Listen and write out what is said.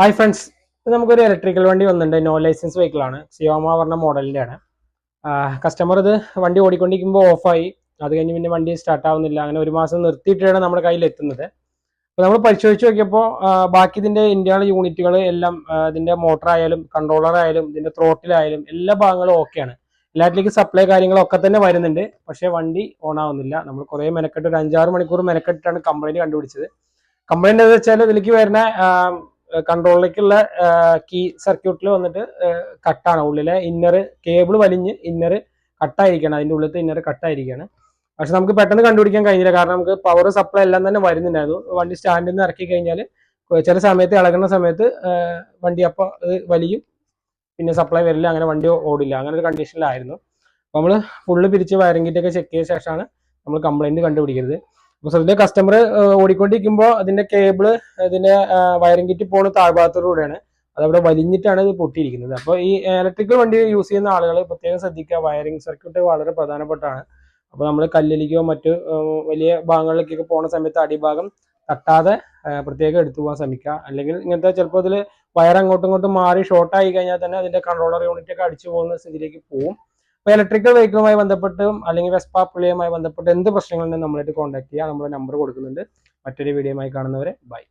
Hi friends, ഇത് നമുക്കൊരു electrical വണ്ടി വന്നിട്ടുണ്ട്. നോ ലൈസൻസ് വെഹിക്കിൾ ആണ്. സിയോമ പറഞ്ഞ മോഡലിൻ്റെ ആണ്. കസ്റ്റമർ ഇത് വണ്ടി ഓടിക്കൊണ്ടിരിക്കുമ്പോൾ ഓഫായി. അത് കഴിഞ്ഞ് പിന്നെ വണ്ടി സ്റ്റാർട്ട് ആവുന്നില്ല. അങ്ങനെ ഒരു മാസം നിർത്തിയിട്ടാണ് നമ്മുടെ കയ്യിൽ എത്തുന്നത്. അപ്പോൾ നമ്മൾ പരിശോധിച്ച് നോക്കിയപ്പോൾ ബാക്കി ഇതിൻ്റെ ഇന്റേണൽ യൂണിറ്റുകൾ എല്ലാം ഇതിൻ്റെ മോട്ടർ ആയാലും കൺട്രോളർ ആയാലും ഇതിൻ്റെ ത്രോട്ടിലായാലും എല്ലാ ഭാഗങ്ങളും ഓക്കെയാണ്. എല്ലാറ്റിലേക്കും സപ്ലൈ കാര്യങ്ങളൊക്കെ തന്നെ വരുന്നുണ്ട്. പക്ഷേ വണ്ടി ഓൺ ആവുന്നില്ല. നമ്മൾ കുറേ മെനക്കെട്ട് ഒരു 5-6 മണിക്കൂർ മെനക്കെട്ടിട്ടാണ് കംപ്ലൈൻറ്റ് കണ്ടുപിടിച്ചത്. കംപ്ലൈൻറ്റ് എന്ന് വെച്ചാൽ ഇതിലേക്ക് വരുന്ന കൺട്രോളിലേക്കുള്ള കീ സർക്യൂട്ടിൽ വന്നിട്ട് കട്ടാണ്. ഉള്ളിലെ ഇന്നർ കേബിൾ വലിഞ്ഞ് ഇന്നർ കട്ടായിരിക്കുകയാണ്. അതിൻ്റെ ഉള്ളിലത്തെ ഇന്നർ കട്ടായിരിക്കുകയാണ്. പക്ഷെ നമുക്ക് പെട്ടെന്ന് കണ്ടുപിടിക്കാൻ കഴിഞ്ഞില്ല. കാരണം നമുക്ക് പവർ സപ്ലൈ എല്ലാം തന്നെ വരുന്നുണ്ടായിരുന്നു. വണ്ടി സ്റ്റാൻഡിൽ നിന്ന് ഇറക്കി കഴിഞ്ഞാൽ ചില സമയത്ത് ഇളകുന്ന സമയത്ത് വണ്ടി അപ്പോൾ അത് വലിയും, പിന്നെ സപ്ലൈ വരില്ല, അങ്ങനെ വണ്ടി ഓടില്ല. അങ്ങനെ ഒരു കണ്ടീഷനിലായിരുന്നു. അപ്പോൾ നമ്മൾ ഫുള്ള് പിരിച്ച് വയറിംഗ് കിറ്റൊക്കെ ചെക്ക് ചെയ്ത ശേഷമാണ് നമ്മൾ കംപ്ലൈൻറ്റ് കണ്ടുപിടിക്കുന്നത്. അപ്പോൾ സത്യത്തിൽ കസ്റ്റമർ ഓടിക്കൊണ്ടിരിക്കുമ്പോൾ അതിന്റെ കേബിള് ഇതിന്റെ വയറിംഗ് കിറ്റ് പോകുന്ന താഴ്ഭാഗത്തോടുകൂടെയാണ്. അതവിടെ വലിഞ്ഞിട്ടാണ് ഇത് പൊട്ടിയിരിക്കുന്നത്. അപ്പോൾ ഈ ഇലക്ട്രിക്കൽ വണ്ടി യൂസ് ചെയ്യുന്ന ആളുകൾ പ്രത്യേകം ശ്രദ്ധിക്കുക. വയറിംഗ് സർക്യൂട്ട് വളരെ പ്രധാനപ്പെട്ടാണ്. അപ്പോൾ നമ്മൾ കല്ലിലേക്കോ മറ്റ് വലിയ ഭാഗങ്ങളിലേക്കൊക്കെ പോകുന്ന സമയത്ത് അടിഭാഗം തട്ടാതെ പ്രത്യേകം എടുത്തു പോകാൻ ശ്രമിക്കുക. അല്ലെങ്കിൽ ഇങ്ങനത്തെ ചിലപ്പോൾ ഇതിൽ വയർ അങ്ങോട്ടും ഇങ്ങോട്ടും മാറി ഷോർട്ടായി കഴിഞ്ഞാൽ തന്നെ അതിന്റെ കൺട്രോളർ യൂണിറ്റ് ഒക്കെ അടിച്ചു പോകുന്ന സ്ഥിതിയിലേക്ക് പോകും. അപ്പോൾ ഇലക്ട്രിക്കൽ വെഹിക്കിളുമായി ബന്ധപ്പെട്ടും അല്ലെങ്കിൽ വെസ്പ പുള്ളിയുമായി ബന്ധപ്പെട്ട് എന്ത് പ്രശ്നങ്ങളുണ്ടെങ്കിലും നമ്മളായിട്ട് കോൺടാക്ട് ചെയ്യുക. നമ്മുടെ നമ്പർ കൊടുക്കുന്നുണ്ട്. മറ്റൊരു വീഡിയോയുമായി കാണുന്നവരെ ബൈ.